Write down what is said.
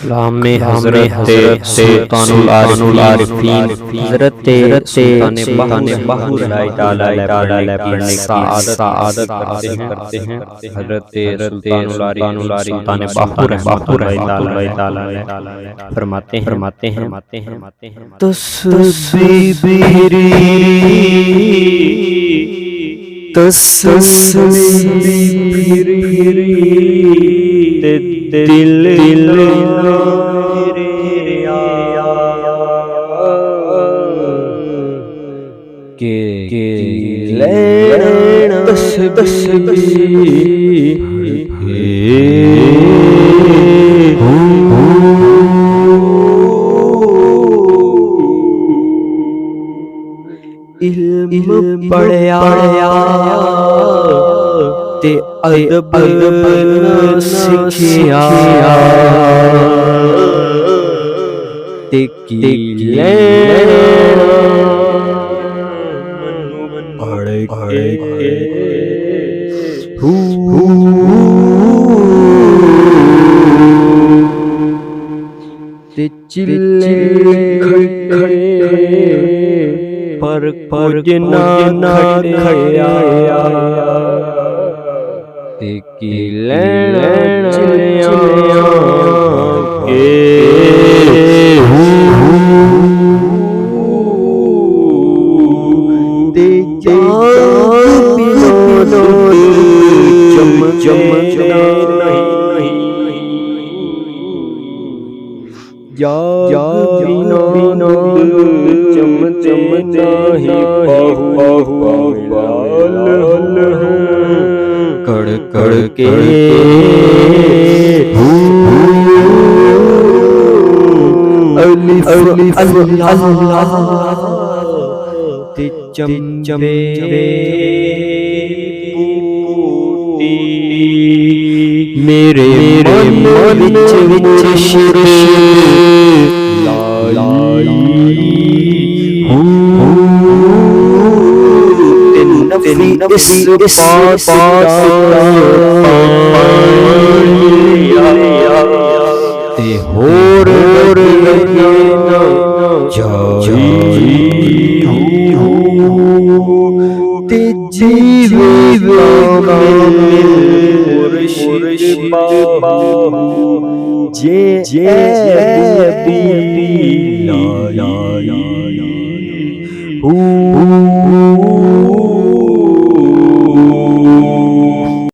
लामे हज़रत सुल्तानुल आरिफीन हज़रत सुल्तान बाहू पढ़ने की सआदत करते हैं। हज़रत सुल्तानुल आरिफीन बाहू फरमाते हैं दिल के लेना इल्म पढ़या ते अदब सीखिया ते कीले पढ़ के ते चिल्ले खड़े पर ना खड़या ते कीले चिड़िया के कड़ के मेरे मन विच शिर इस पास ते होर ते जीवे मुर्शिद बाबा जे भी